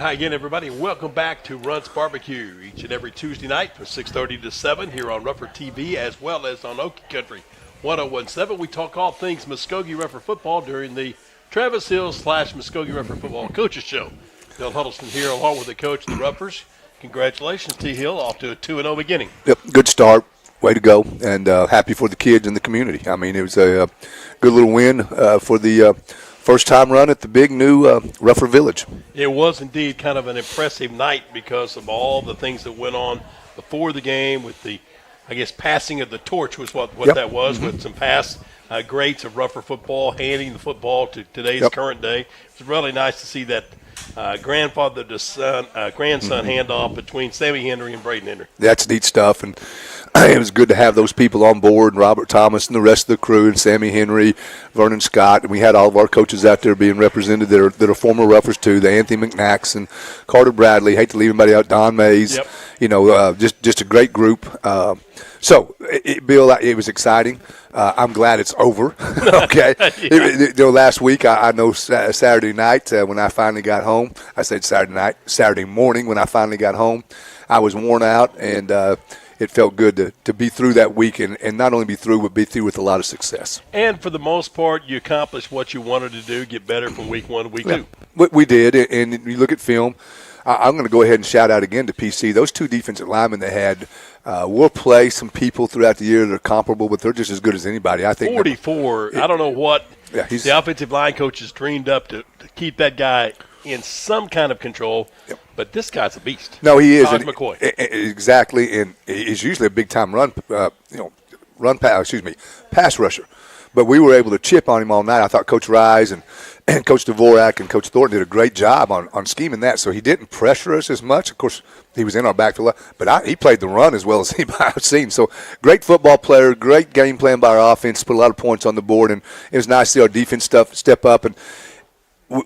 Hi again, everybody, and welcome back to Runts BBQ each and every Tuesday night from 6:30 to 7 here on RougherTV as well as on Okie Country 101.7. We talk all things Muskogee Rougher football during the Travis Hill / Muskogee Rougher football coaches show. Bill Huddleston here along with the coach of the Roughers. Congratulations, T. Hill, off to a 2-0 beginning. Yep, good start. Way to go, and happy for the kids and the community. I mean, it was a good little win for the first-time run at the big new Rougher Village. It was indeed kind of an impressive night because of all the things that went on before the game with the, I guess, passing of the torch was what that was, with some past greats of Rougher football handing the football to today's current day. It was really nice to see that grandfather to son, grandson handoff between Sammy Henry and Braden Henry. That's neat stuff, and it was good to have those people on board, Robert Thomas and the rest of the crew, and Sammy Henry, Vernon Scott, and we had all of our coaches out there being represented that are former Roughers too, the Anthony McNacks and Carter Bradley. Hate to leave anybody out, Don Mays. Yep. You know, just a great group. So, Bill, it was exciting. I'm glad it's over. Okay. Last week, I know Saturday night when I finally got home, I said Saturday morning when I finally got home, I was worn out, and it felt good to be through that week and not only be through, but be through with a lot of success. And for the most part, you accomplished what you wanted to do, get better from week one to week two. We did, and you look at film. I'm going to go ahead and shout out again to PC. Those two defensive linemen they had will play some people throughout the year that are comparable, but they're just as good as anybody. I think 44. I don't know what the offensive line coach has dreamed up to keep that guy in some kind of control. Yep. But this guy's a beast. No, he is. McCoy. Exactly, and he's usually a big-time pass rusher. But we were able to chip on him all night. I thought Coach Rise and Coach Dvorak and Coach Thornton did a great job on scheming that. So he didn't pressure us as much. Of course, he was in our backfield, but he played the run as well as anybody I've seen. So great football player, great game plan by our offense, put a lot of points on the board, and it was nice to see our defense step up. And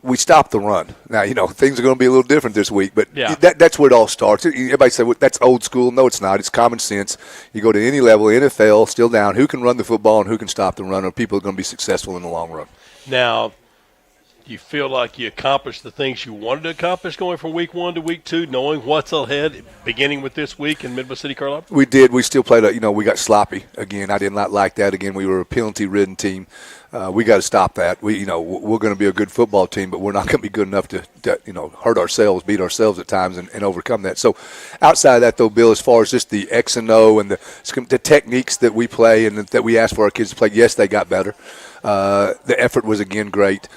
we stopped the run. Now, things are going to be a little different this week, but that's where it all starts. Everybody said, well, that's old school. No, it's not. It's common sense. You go to any level, NFL, still down, who can run the football and who can stop the run, or people are going to be successful in the long run. Now, do you feel like you accomplished the things you wanted to accomplish going from week one to week two, knowing what's ahead, beginning with this week in Midwest City, Carlisle? We did. We still played, we got sloppy again. I did not like that. Again, we were a penalty-ridden team. We got to stop that. We're going to be a good football team, but we're not going to be good enough to hurt ourselves, beat ourselves at times, and overcome that. So, outside of that, though, Bill, as far as just the X and O and the techniques that we play and that we ask for our kids to play, yes, they got better. The effort was again great.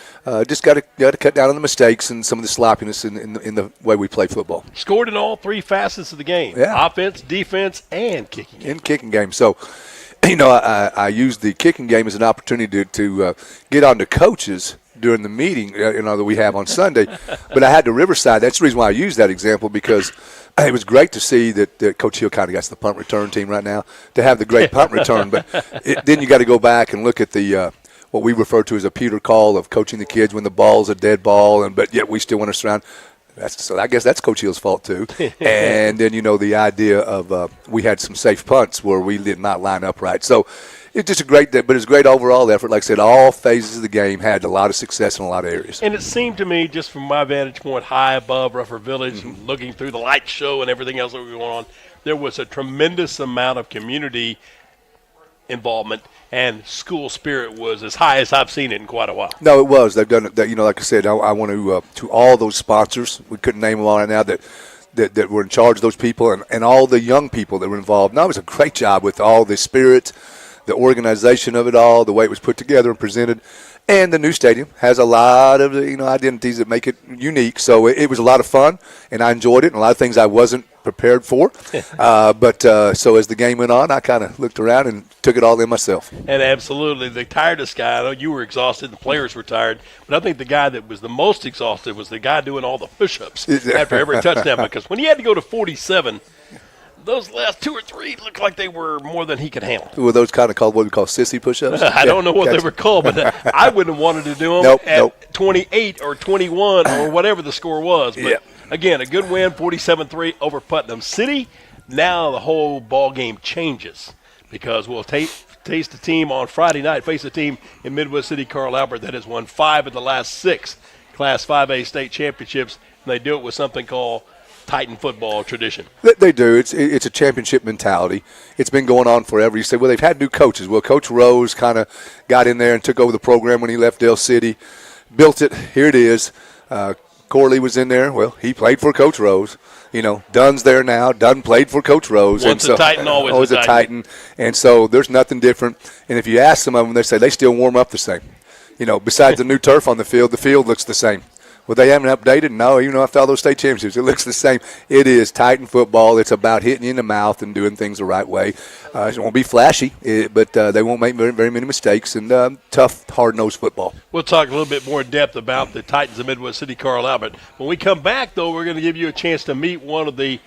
Just got to cut down on the mistakes and some of the sloppiness in the way we play football. Scored in all three facets of the game: offense, defense, and kicking game. Kicking game. So. I used the kicking game as an opportunity to get on to coaches during the meeting that we have on Sunday. But I had to Riverside. That's the reason why I used that example, because it was great to see that Coach Hill kind of got the punt return team right now to have the great punt return. But then you got to go back and look at the what we refer to as a Peter call of coaching the kids when the ball's a dead ball, but yet we still want to surround. So I guess that's Coach Hill's fault too. And then the idea of we had some safe punts where we did not line up right. So it's just but it's a great overall effort. Like I said, all phases of the game had a lot of success in a lot of areas. And it seemed to me, just from my vantage point, high above Rougher Village, and looking through the light show and everything else that was going on, there was a tremendous amount of community involvement, and school spirit was as high as I've seen it in quite a while. No, it was. They've done it. Like I said, I want to all those sponsors. We couldn't name them all right now that were in charge of those people, and all the young people that were involved. No, it was a great job with all the spirit, the organization of it all, the way it was put together and presented. And the new stadium has a lot of identities that make it unique. So it was a lot of fun, and I enjoyed it, and a lot of things I wasn't prepared for. So as the game went on, I kind of looked around and took it all in myself. And absolutely, the tiredest guy, I know you were exhausted, the players were tired, but I think the guy that was the most exhausted was the guy doing all the push-ups after every touchdown, because when he had to go to 47, those last two or three looked like they were more than he could handle. Were those kind of called what we call sissy push-ups? I don't know what they were called, but I wouldn't have wanted to do them at 28 or 21 or whatever the score was. But again, a good win, 47-3 over Putnam City. Now the whole ball game changes because we'll taste the team on Friday night, face a team in Midwest City, Carl Albert, that has won 5 of the last 6 Class 5A state championships. and they do it with something called Titan football tradition. They do. It's a championship mentality. It's been going on forever. You say, well, they've had new coaches. Well, Coach Rose kind of got in there and took over the program when he left Dale City, built it. Here it is. Corley was in there. Well, he played for Coach Rose. Dunn's there now. Dunn played for Coach Rose. Once a Titan, always a Titan. And so there's nothing different. And if you ask some of them, they say they still warm up the same. Besides the new turf on the field looks the same. Well, they haven't updated. No, even after all those state championships, it looks the same. It is Titan football. It's about hitting you in the mouth and doing things the right way. It won't be flashy, but they won't make very, very many mistakes, and tough, hard-nosed football. We'll talk a little bit more in depth about the Titans of Midwest City, Carlisle. But when we come back, though, we're going to give you a chance to meet one of the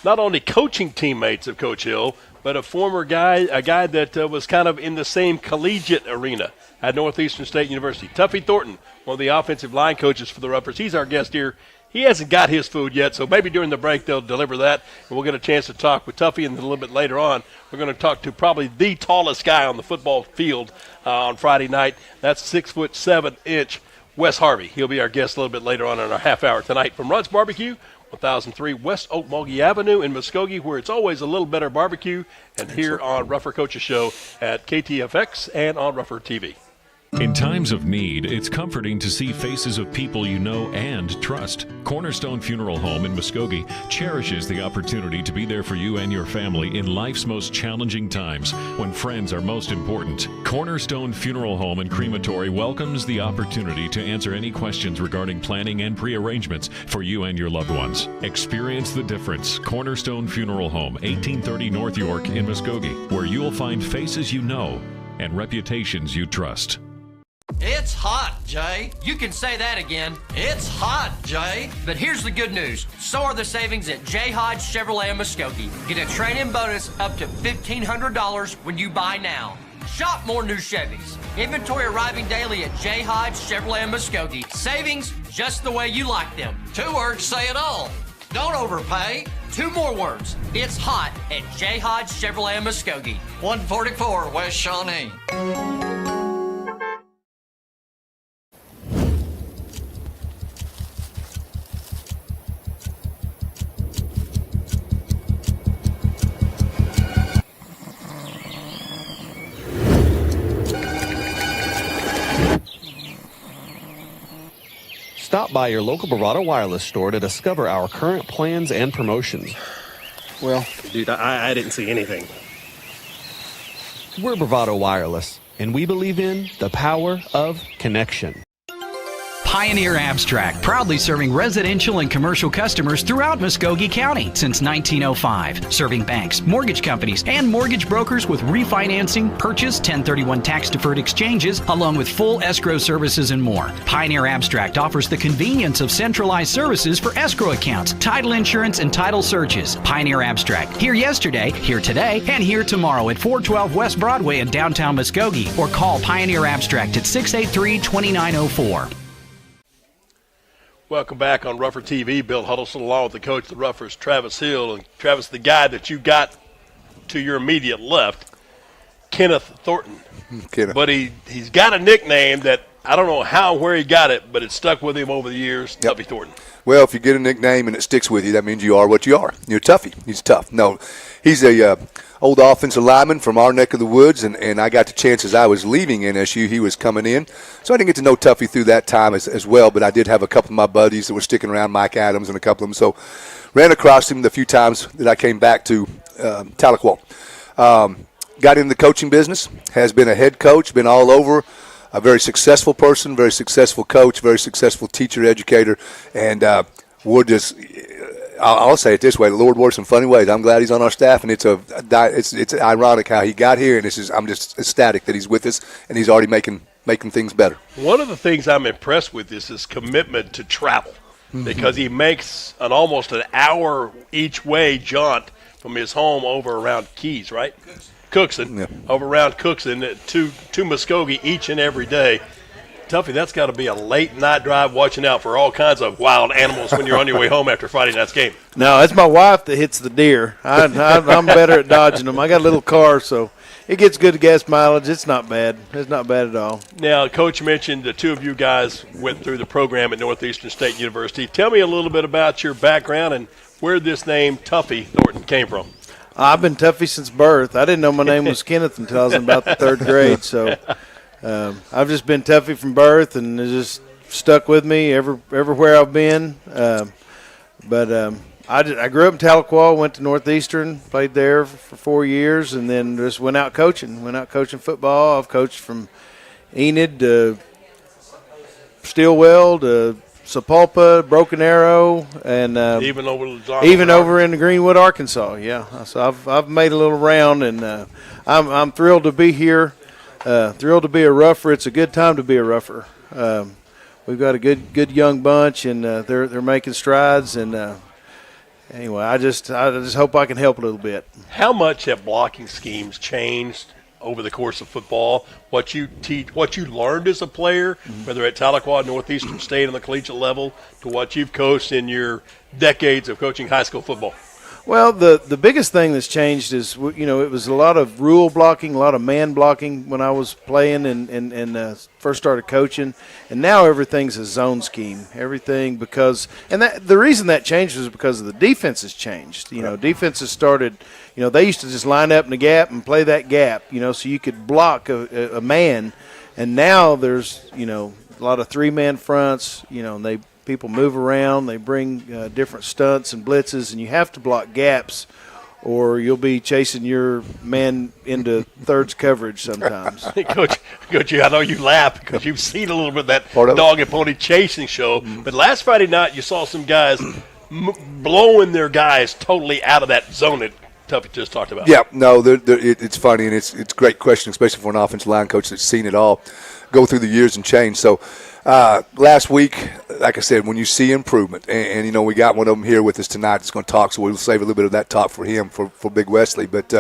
not only coaching teammates of Coach Hill, but a guy that was kind of in the same collegiate arena at Northeastern State University. Tuffy Thornton, one of the offensive line coaches for the Ruffers. He's our guest here. He hasn't got his food yet, so maybe during the break they'll deliver that, and we'll get a chance to talk with Tuffy. And a little bit later on, we're going to talk to probably the tallest guy on the football field on Friday night. That's 6'7" Wes Harvey. He'll be our guest a little bit later on in our half hour tonight from Runts BBQ, 1003 West Okmulgee Avenue in Muskogee, where it's always a little better barbecue, and here on Rougher Coaches Show at KTFX and on RougherTV. In times of need, it's comforting to see faces of people you know and trust. Cornerstone Funeral Home in Muskogee cherishes the opportunity to be there for you and your family in life's most challenging times when friends are most important. Cornerstone Funeral Home and Crematory welcomes the opportunity to answer any questions regarding planning and pre-arrangements for you and your loved ones. Experience the difference. Cornerstone Funeral Home, 1830 North York in Muskogee, where you'll find faces you know and reputations you trust. It's hot, Jay. You can say that again. It's hot, Jay. But here's the good news. So are the savings at J. Hodge Chevrolet in Muskogee. Get a trade-in bonus up to $1,500 when you buy now. Shop more new Chevys. Inventory arriving daily at J. Hodge Chevrolet in Muskogee. Savings just the way you like them. 2 words say it all. Don't overpay. 2 more words. It's hot at J. Hodge Chevrolet in Muskogee. 144 West Shawnee. Stop by your local Bravado Wireless store to discover our current plans and promotions. Well, dude, I didn't see anything. We're Bravado Wireless, and we believe in the power of connection. Pioneer Abstract, proudly serving residential and commercial customers throughout Muskogee County since 1905. Serving banks, mortgage companies, and mortgage brokers with refinancing, purchase, 1031 tax-deferred exchanges, along with full escrow services and more. Pioneer Abstract offers the convenience of centralized services for escrow accounts, title insurance, and title searches. Pioneer Abstract, here yesterday, here today, and here tomorrow at 412 West Broadway in downtown Muskogee, or call Pioneer Abstract at 683-2904. Welcome back on Rougher TV. Bill Huddleston along with the coach of the Ruffers, Travis Hill. And Travis, the guy that you got to your immediate left, Kenneth Thornton. Kenneth. But he's got a nickname that I don't know how and where he got it, but it stuck with him over the years, Yep. Tuffy Thornton. Well, if you get a nickname and it sticks with you, that means you are what you are. You're Tuffy. He's tough. No, he's a old offensive lineman from our neck of the woods, and I got the chance as I was leaving NSU. He was coming in. So I didn't get to know Tuffy through that time as well, but I did have a couple of my buddies that were sticking around, Mike Adams and a couple of them. So ran across him the few times that I came back to Tahlequah. Got into the coaching business, has been a head coach, been all over. A very successful person, very successful coach, very successful teacher, educator, and we're just I'll say it this way: the Lord works in funny ways. I'm glad he's on our staff, and it's ironic how he got here, and I'm just ecstatic that he's with us, and he's already making things better. One of the things I'm impressed with is his commitment to travel, because he makes almost an hour each way jaunt from his home over around Keys, right? Cookson, yeah. Over around Cookson to Muskogee each and every day. Tuffy, that's got to be a late night drive watching out for all kinds of wild animals when you're on your way home after Friday night's game. No, it's my wife that hits the deer. I'm better at dodging them. I got a little car, so it gets good gas mileage. It's not bad. It's not bad at all. Now, Coach mentioned the two of you guys went through the program at Northeastern State University. Tell me a little bit about your background and where this name Tuffy Thornton came from. I've been Tuffy since birth. I didn't know my name was Kenneth until I was in about the third grade. So I've just been Tuffy from birth, and it just stuck with me everywhere I've been. But I grew up in Tahlequah, went to Northeastern, played there for 4 years, and then just went out coaching. Went out coaching football. I've coached from Enid to Stillwell to Sapulpa, Broken Arrow, and Even over in Greenwood, Arkansas. Yeah, so I've made a little round, and I'm thrilled to be here. Thrilled to be a Rougher. It's a good time to be a Rougher. We've got a good young bunch, and they're making strides. And anyway, I just hope I can help a little bit. How much have blocking schemes changed over the course of football? What you teach, what you learned as a player, whether at Tahlequah, Northeastern State on the collegiate level, to what you've coached in your decades of coaching high school football? Well, the biggest thing that's changed is, it was a lot of rule blocking, a lot of man blocking when I was playing and first started coaching, and now everything's a zone scheme. Everything the reason that changed was because of the defenses changed. Defenses started, they used to just line up in the gap and play that gap, so you could block a man, and now there's, a lot of three-man fronts, and people move around, they bring different stunts and blitzes, and you have to block gaps or you'll be chasing your man into thirds coverage sometimes. Coach, I know you laugh because you've seen a little bit of that dog and pony chasing show, but last Friday night you saw some guys blowing their guys totally out of that zone that Tuffy just talked about. Yeah, no, it's funny, and it's a great question, especially for an offensive line coach that's seen it all go through the years and change. So last week, like I said, when you see improvement, and we got one of them here with us tonight that's going to talk, so we'll save a little bit of that talk for him, for Big Wesley. But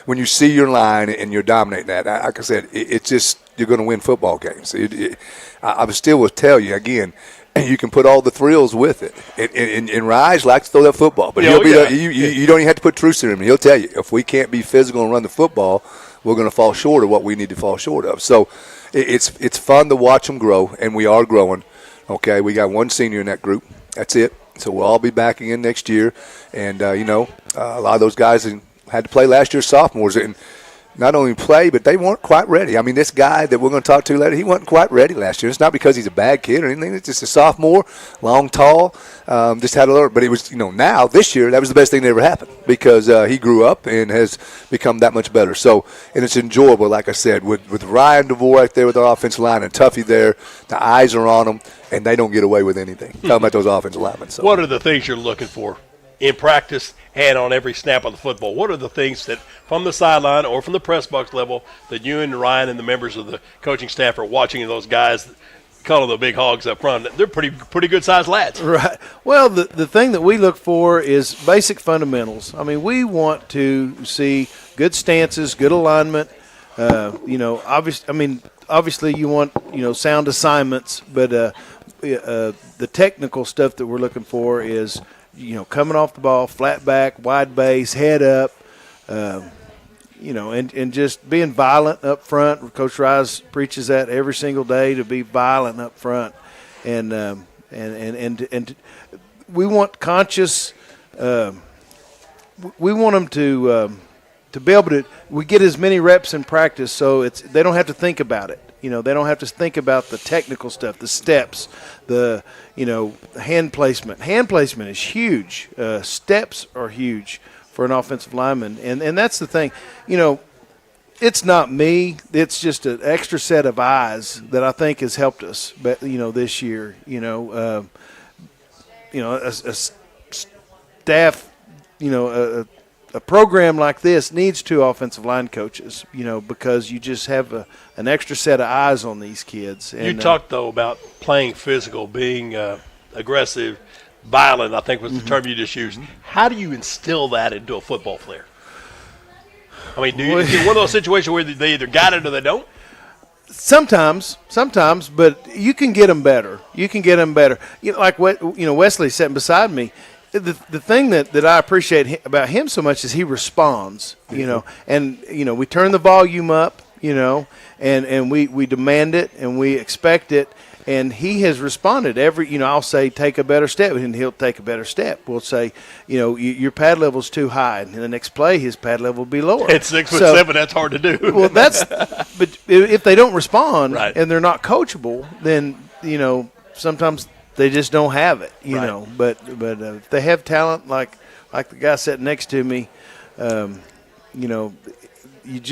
when you see your line and you're dominating that, like I said, it's just you're going to win football games. I still will tell you, again, you can put all the thrills with it. And Raj likes to throw that football. But you don't even have to put truth in him. He'll tell you, if we can't be physical and run the football, we're going to fall short of what we need to fall short of. So it's fun to watch them grow, and we are growing. Okay, we got one senior in that group. That's it. So we'll all be back again next year. And, a lot of those guys had to play last year's sophomores. And not only play, but they weren't quite ready. I mean, this guy that we're going to talk to later, he wasn't quite ready last year. It's not because he's a bad kid or anything. It's just a sophomore, long, tall, just had to learn. But it was, now, this year, that was the best thing that ever happened because he grew up and has become that much better. So, and it's enjoyable, like I said, with Ryan DeVore right there with our offensive line and Tuffy there, the eyes are on them, and they don't get away with anything. Talking about those offensive linemen. So. What are the things you're looking for in practice and on every snap of the football? What are the things that from the sideline or from the press box level that you and Ryan and the members of the coaching staff are watching, those guys, call them the big hogs up front? They're pretty good sized lads. Right. Well, the thing that we look for is basic fundamentals. I mean, we want to see good stances, good alignment. Obviously you want, sound assignments, but the technical stuff that we're looking for is, coming off the ball, flat back, wide base, head up, and just being violent up front. Coach Rice preaches that every single day, to be violent up front, and we want conscious. We want them to be able to. We get as many reps in practice, so they don't have to think about it. They don't have to think about the technical stuff, the steps, the hand placement. Hand placement is huge. Steps are huge for an offensive lineman, and that's the thing. It's not me. It's just an extra set of eyes that I think has helped us. But this year, a staff, a program like this needs 2 offensive line coaches, because you just have an extra set of eyes on these kids. And, you talked, though, about playing physical, being aggressive, violent, I think was the term you just used. How do you instill that into a football player? I mean, is it one of those situations where they either got it or they don't? Sometimes, but you can get them better. Like Wesley sitting beside me. the thing that I appreciate about him so much is he responds, you know, and, you know, we turn the volume up, you know, and we demand it and we expect it. And he has responded I'll say, take a better step, and he'll take a better step. We'll say, you know, your pad level's too high, and in the next play, his pad level will be lower. At 6'7", that's hard to do. Well, but if they don't respond right. and they're not coachable, then, you know, sometimes they just don't have it, you know. But if they have talent, like the guy sitting next to me, you know, it's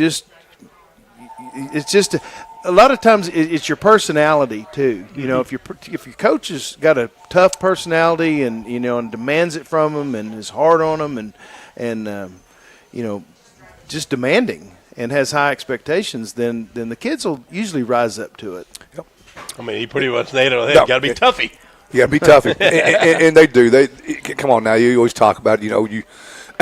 just a lot of times it's your personality too. You know, if your coach has got a tough personality and, you know, and demands it from them and is hard on them and you know, just demanding and has high expectations, then the kids will usually rise up to it. Yep. I mean, he pretty much nailed it. You got to be toughy. You got to be toughy, and they do. They come on now. You always talk about, you know,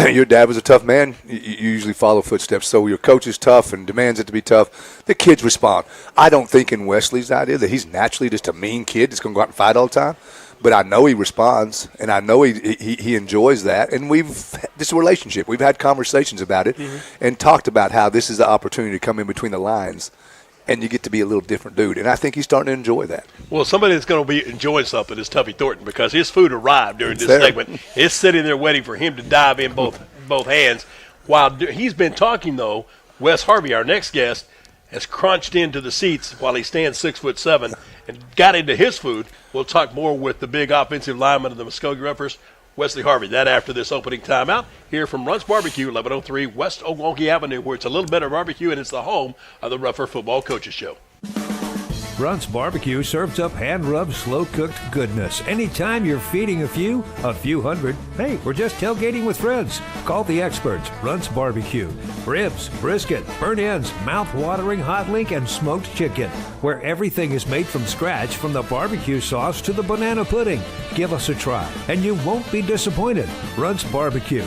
your dad was a tough man. You usually follow footsteps. So your coach is tough and demands it to be tough. The kids respond. I don't think in Wesley's idea that he's naturally just a mean kid that's going to go out and fight all the time. But I know he responds, and I know he enjoys that. And this is a relationship. We've had conversations about it and talked about how this is the opportunity to come in between the lines, and you get to be a little different dude. And I think he's starting to enjoy that. Well, somebody that's going to be enjoying something is Tuffy Thornton, because his food arrived during this segment. It's sitting there waiting for him to dive in both hands. While he's been talking, though, Wes Harvey, our next guest, has crunched into the seats while he stands 6'7" and got into his food. We'll talk more with the big offensive lineman of the Muskogee Ruffers, Wesley Harvey. That after this opening timeout here from Runts BBQ, 1103 West Oglonki Avenue, where it's a little better barbecue and it's the home of the Rougher Football Coaches Show. Runts BBQ serves up hand-rubbed, slow-cooked goodness. Anytime you're feeding a few hundred, hey, we're just tailgating with friends. Call the experts. Runts BBQ. Ribs, brisket, burnt ends, mouth-watering hot link, and smoked chicken, where everything is made from scratch, from the barbecue sauce to the banana pudding. Give us a try, and you won't be disappointed. Runts BBQ,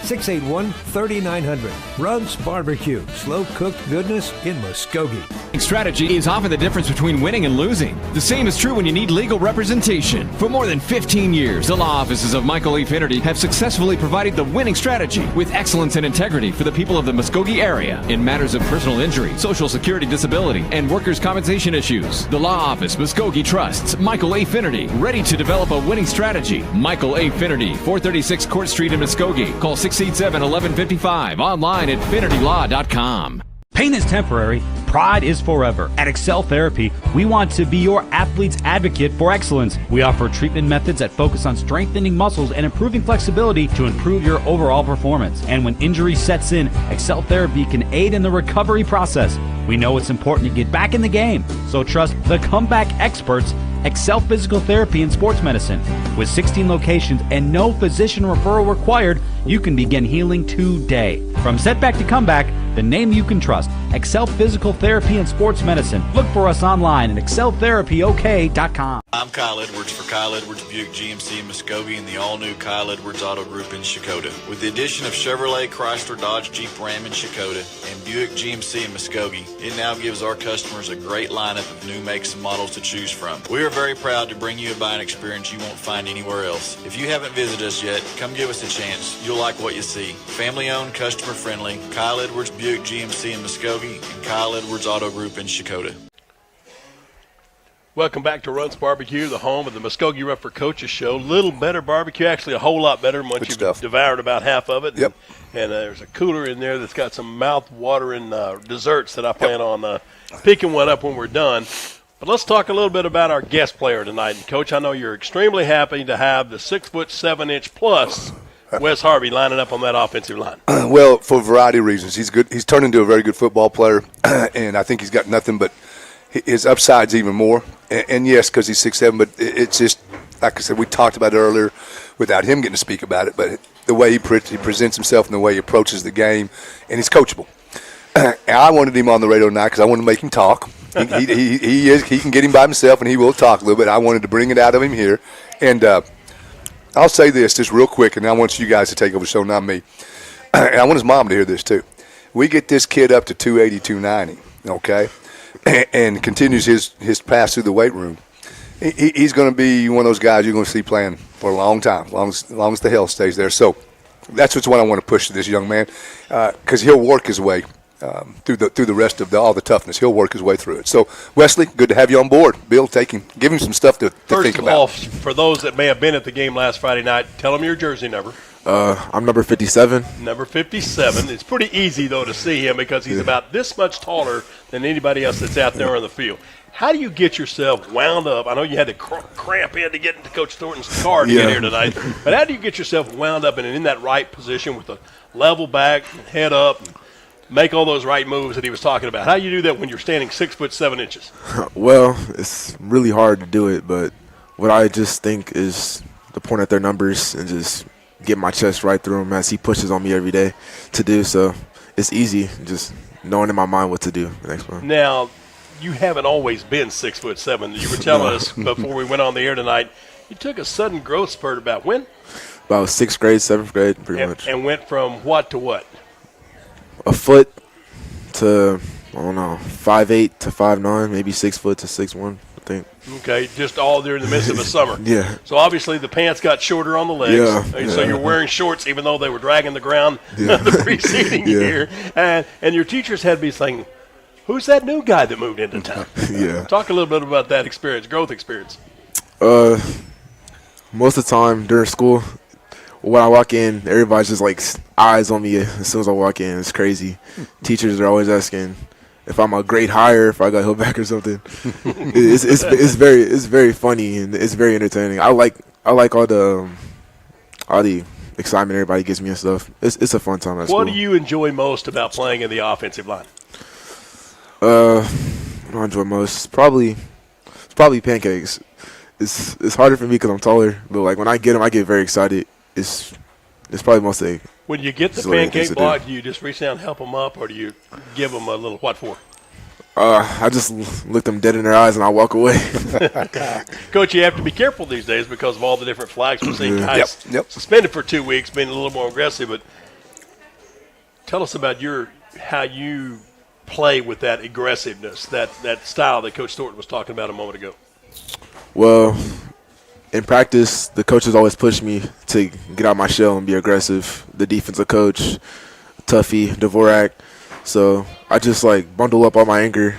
918-681-3900. Runts BBQ, slow-cooked goodness in Muskogee. Strategy is often the difference between winning and losing. The same is true when you need legal representation. For more than 15 years, the law offices of Michael A. Finnerty have successfully provided the winning strategy with excellence and integrity for the people of the Muskogee area in matters of personal injury, social security disability, and workers' compensation issues. The law office Muskogee trusts Michael A. Finnerty, ready to develop a winning strategy. Michael A. Finnerty, 436 Court Street in Muskogee. Call 687-1155. Online at finnertylaw.com. Pain is temporary, pride is forever. At Excel Therapy, we want to be your athlete's advocate for excellence. We offer treatment methods that focus on strengthening muscles and improving flexibility to improve your overall performance. And when injury sets in, Excel Therapy can aid in the recovery process. We know it's important to get back in the game, so trust the comeback experts, Excel Physical Therapy and Sports Medicine. With 16 locations and no physician referral required, you can begin healing today. From setback to comeback, the name you can trust, Excel Physical Therapy and Sports Medicine. Look for us online at exceltherapyok.com. I'm Kyle Edwards for Kyle Edwards Buick GMC in Muskogee and the all-new Kyle Edwards Auto Group in Shakota. With the addition of Chevrolet, Chrysler, Dodge, Jeep, Ram in Shakota and Buick GMC in Muskogee, it now gives our customers a great lineup of new makes and models to choose from. We are very proud to bring you a buying experience you won't find anywhere else. If you haven't visited us yet, come give us a chance. You'll like what you see. Family-owned, customer-friendly, Kyle Edwards Buick GMC in Muskogee and Kyle Edwards Auto Group in Shakota. Welcome back to Runts BBQ, the home of the Muskogee Rougher Coaches Show. Little better barbecue, actually a whole lot better once you've devoured about half of it. Yep. And there's a cooler in there that's got some mouth-watering desserts that I plan on picking one up when we're done. But let's talk a little bit about our guest player tonight. And, Coach, I know you're extremely happy to have the 6'7" plus Wes Harvey lining up on that offensive line. Well, for a variety of reasons. He's good. He's turned into a very good football player, and I think he's got nothing but his upside's even more. And yes, because he's 6'7", but it's just, like I said, we talked about it earlier without him getting to speak about it, but the way he presents himself and the way he approaches the game, and he's coachable. And I wanted him on the radio tonight because I wanted to make him talk. He can get him by himself, and he will talk a little bit. I wanted to bring it out of him here. And I'll say this just real quick, and I want you guys to take over the show, not me. And I want his mom to hear this too. We get this kid up to 280, 290, okay, and continues his pass through the weight room. He's going to be one of those guys you're going to see playing for a long time, as long as the health stays there. So that's what I want to push to this young man, because he'll work his way through the rest of all the toughness. He'll work his way through it. So, Wesley, good to have you on board. Bill, give him some stuff to think about. First of all, for those that may have been at the game last Friday night, tell them your jersey number. I'm number 57. Number 57. It's pretty easy, though, to see him because he's about this much taller than anybody else that's out there on the field. How do you get yourself wound up? I know you had to cramp in to get into Coach Thornton's car to get here tonight, but how do you get yourself wound up and in that right position with a level back, head up, and make all those right moves that he was talking about? How do you do that when you're standing 6'7"? Well, it's really hard to do it, but what I just think is to point at their numbers and just get my chest right through him as he pushes on me every day to do. So it's easy, just knowing in my mind what to do the next one. Now, you haven't always been 6'7". You were telling us before we went on the air tonight, you took a sudden growth spurt about when? About 6th grade, 7th grade, pretty much. And went from what to what? A foot to, I don't know, 5'8" to 5'9", maybe 6 foot to 6'1", I think. Okay, just all during the midst of a summer. Yeah. So obviously the pants got shorter on the legs. Yeah. So you're wearing shorts even though they were dragging the ground the preceding year. And your teachers had to be saying, who's that new guy that moved into town? Yeah. Talk a little bit about that growth experience. Most of the time during school, when I walk in, everybody's just like eyes on me as soon as I walk in. It's crazy. Teachers are always asking if I'm a grade higher, if I got held back or something. It's very funny and it's very entertaining. I like all the excitement everybody gives me and stuff. It's a fun time at school. What do you enjoy most about playing in the offensive line? What do I enjoy most? It's probably pancakes. It's harder for me because I'm taller, but like when I get them, I get very excited. It's probably mostly. When you get the pancake block, do you just reach down and help them up, or do you give them a little what for? I just look them dead in their eyes and I walk away. Coach, you have to be careful these days because of all the different flags. We're seeing guys suspended for 2 weeks, being a little more aggressive. But tell us about how you play with that aggressiveness, that style that Coach Thornton was talking about a moment ago. Well, in practice, the coaches always push me to get out my shell and be aggressive. The defensive coach, Tuffy, Dvorak. So I just like bundle up all my anger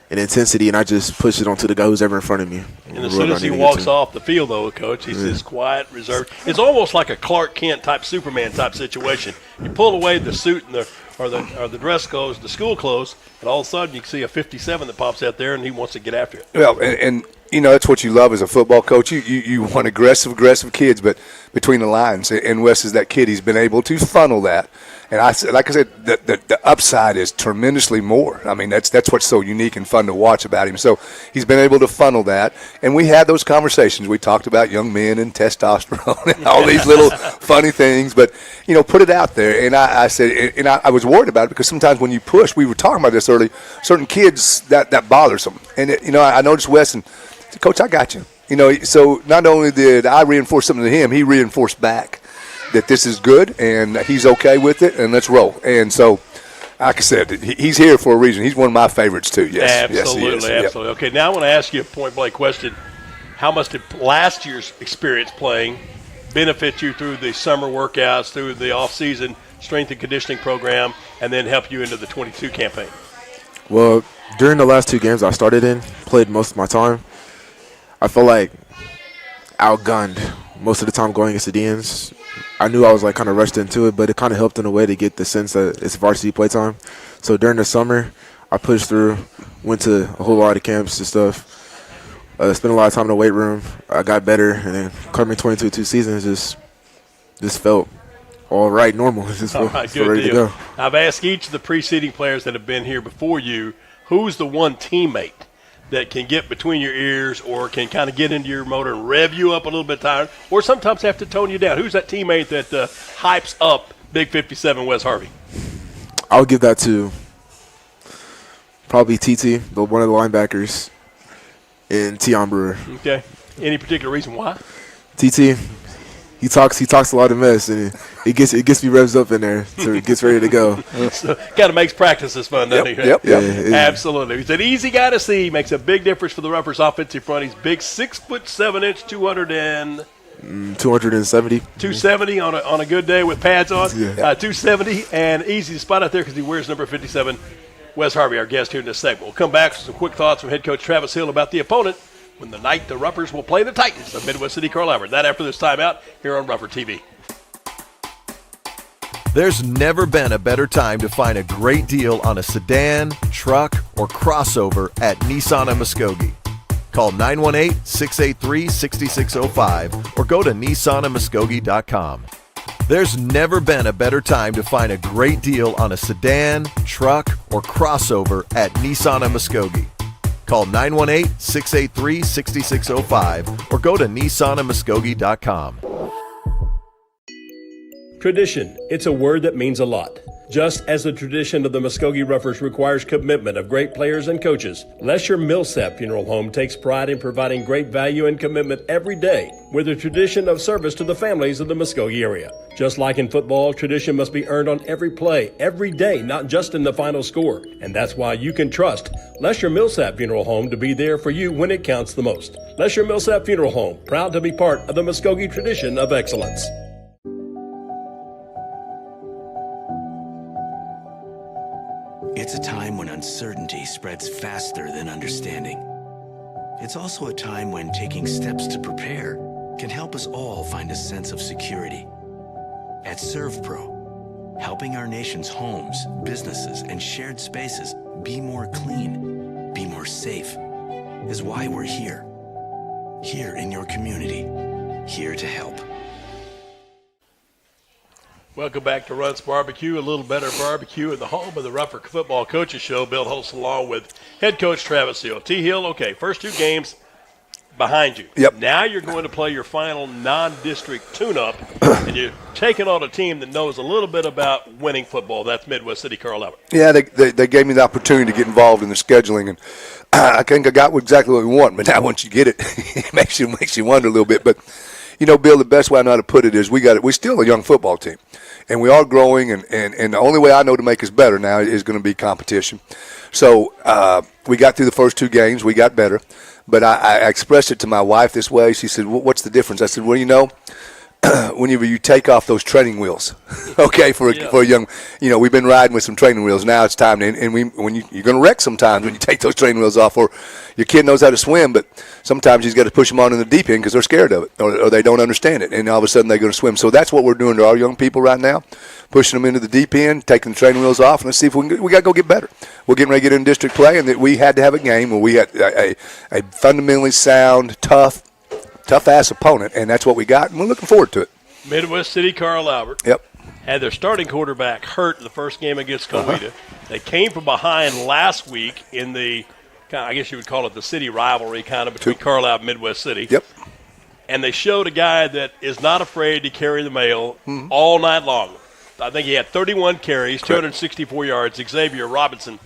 and intensity, and I just push it onto the guy who's ever in front of me. And as soon as he walks off the field, though, Coach, he's just quiet, reserved. It's almost like a Clark Kent type, Superman type situation. You pull away the suit and the dress clothes, the school clothes, and all of a sudden you can see a 57 that pops out there, and he wants to get after it. Well, and you know, that's what you love as a football coach. You want aggressive kids, but between the lines. And Wes is that kid. He's been able to funnel that. And like I said, the upside is tremendously more. I mean, that's what's so unique and fun to watch about him. So he's been able to funnel that. And we had those conversations. We talked about young men and testosterone and all these little funny things. But, you know, put it out there. And I said, and I was worried about it because sometimes when you push, we were talking about this early, certain kids, that bothers them. And, you know, I noticed Wes and said, Coach, I got you. You know, so not only did I reinforce something to him, he reinforced back that this is good and he's okay with it and let's roll. And so, like I said, he's here for a reason. He's one of my favorites too. Yes, absolutely, yes, absolutely. Yep. Okay, now I want to ask you a point-blank question. How much did last year's experience playing benefit you through the summer workouts, through the off-season strength and conditioning program, and then help you into the 22 campaign? Well, during the last 2 games I started in, played most of my time, I felt like outgunned most of the time going against the DNs. I knew I was like kind of rushed into it, but it kind of helped in a way to get the sense that it's varsity play time. So during the summer, I pushed through, went to a whole lot of camps and stuff. Spent a lot of time in the weight room. I got better, and then coming 22 seasons just felt all right, normal. Just all right, good ready deal. to go. I've asked each of the preceding players that have been here before you, who's the one teammate that can get between your ears or can kind of get into your motor and rev you up a little bit tired, or sometimes have to tone you down? Who's that teammate that hypes up Big 57 Wes Harvey? I'll give that to probably TT, one of the linebackers, and Tion Brewer. Okay. Any particular reason why? TT, he talks a lot of mess, and it gets me revs up in there, so it gets ready to go. So, kind of makes practices fun, doesn't he? Yep. Absolutely. He's an easy guy to see. He makes a big difference for the Roughers' offensive front. He's big, 6'7", 270 on a good day with pads on. 270 and easy to spot out there because he wears number 57. Wes Harvey, our guest here in this segment. We'll come back with some quick thoughts from head coach Travis Hill about the opponent when the night the Roughers will play the Titans of Midwest City Carl Albert. That after this timeout here on RougherTV. There's never been a better time to find a great deal on a sedan, truck, or crossover at Nissan of Muskogee. Call 918-683-6605 or go to nissanofmuskogee.com. There's never been a better time to find a great deal on a sedan, truck, or crossover at Nissan of Muskogee. Call 918-683-6605 or go to nissanofmuskogee.com. Tradition. It's a word that means a lot. Just as the tradition of the Muskogee Roughers requires commitment of great players and coaches, Lesher Millsap Funeral Home takes pride in providing great value and commitment every day with a tradition of service to the families of the Muskogee area. Just like in football, tradition must be earned on every play, every day, not just in the final score. And that's why you can trust Lesher Millsap Funeral Home to be there for you when it counts the most. Lesher Millsap Funeral Home, proud to be part of the Muskogee tradition of excellence. It's a time when uncertainty spreads faster than understanding. It's also a time when taking steps to prepare can help us all find a sense of security. At ServPro, helping our nation's homes, businesses, and shared spaces be more clean, be more safe, is why we're here. Here in your community, here to help. Welcome back to Runts BBQ, a little better barbecue in the home of the Rougher Football Coaches Show. Bill Holst along with head coach Travis Hill. T. Hill, okay, first two games behind you. Yep. Now you're going to play your final non-district tune-up, and you're taking on a team that knows a little bit about winning football. That's Midwest City Carl Albert. Yeah, they gave me the opportunity to get involved in the scheduling, and I think I got exactly what we want. But now once you get it, it makes you wonder a little bit. But, you know, Bill, the best way I know how to put it is we're still a young football team. And we are growing, and the only way I know to make us better now is going to be competition. So we got through the first two games. We got better. But I expressed it to my wife this way. She said, what's the difference? I said, well, you know, whenever you take off those training wheels, okay, for a young, you know, we've been riding with some training wheels. Now it's time to, and you're going to wreck sometimes when you take those training wheels off, or your kid knows how to swim, but sometimes he's got to push them on in the deep end because they're scared of it, or they don't understand it, and all of a sudden they're going to swim. So that's what we're doing to our young people right now, pushing them into the deep end, taking the training wheels off, and let's see if we got to go get better. We're getting ready to get in district play, and that we had to have a game where we had a fundamentally sound, tough-ass opponent, and that's what we got, and we're looking forward to it. Midwest City Carl Albert. Yep. Had their starting quarterback hurt in the first game against Coweta. They came from behind last week in the, I guess you would call it the city rivalry kind of between Carlisle and Midwest City. Yep. And they showed a guy that is not afraid to carry the mail all night long. I think he had 31 carries, 264 yards, Xavier Robinson.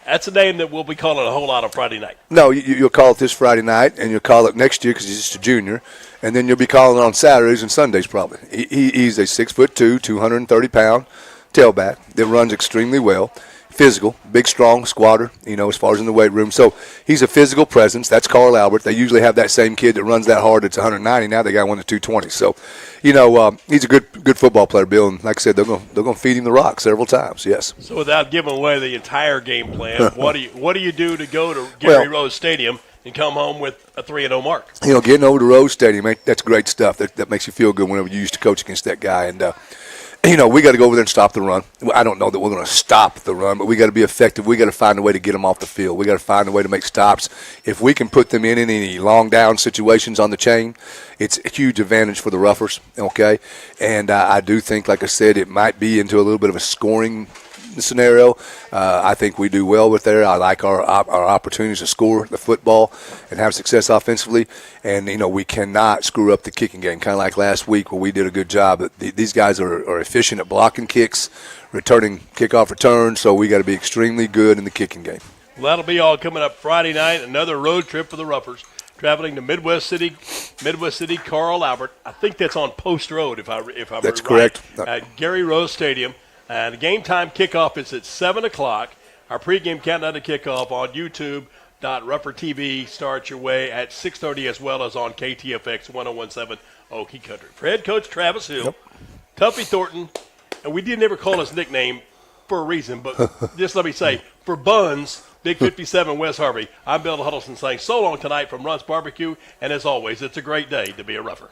That's a name that we'll be calling a whole lot on Friday night. No, you'll call it this Friday night, and you'll call it next year because he's just a junior, and then you'll be calling it on Saturdays and Sundays probably. He's a 6'2", 230-pound tailback that runs extremely well, physical, big, strong squatter, you know, as far as in the weight room. So he's a physical presence. That's Carl Albert. They usually have that same kid that runs that hard. It's 190. Now they got one at 220. So, you know, he's a good football player, Bill. And like I said, they're going to feed him the rock several times. Yes. So without giving away the entire game plan, what do you do to go to Gary Rose Stadium and come home with a 3-0 mark? You know, getting over to Rose Stadium, that's great stuff. That makes you feel good whenever you used to coach against that guy. And you know, we got to go over there and stop the run. I don't know that we're going to stop the run, but we got to be effective. We got to find a way to get them off the field. We got to find a way to make stops. If we can put them in any long down situations on the chain, it's a huge advantage for the Roughers, okay? And I do think, like I said, it might be into a little bit of a scoring scenario. I think we do well with there. I like our opportunities to score the football and have success offensively. And, you know, we cannot screw up the kicking game, kind of like last week where we did a good job. These guys are efficient at blocking kicks, returning kickoff returns, so we got to be extremely good in the kicking game. Well, that'll be all coming up Friday night, another road trip for the Roughers. traveling to Midwest City, Carl Albert. I think that's on Post Road, if I'm That's right. correct. At Gary Rose Stadium. And the game time kickoff is at 7 o'clock. Our pregame countdown to kickoff on YouTube.RougherTV starts your way at 6:30 as well as on KTFX 1017 Okie Country. For head coach Travis Hill, Tuffy Thornton, and we didn't ever call his nickname for a reason, but just let me say, for Buns, Big 57 West Harvey, I'm Bill Huddleston saying so long tonight from Runts BBQ, and as always, it's a great day to be a Rougher.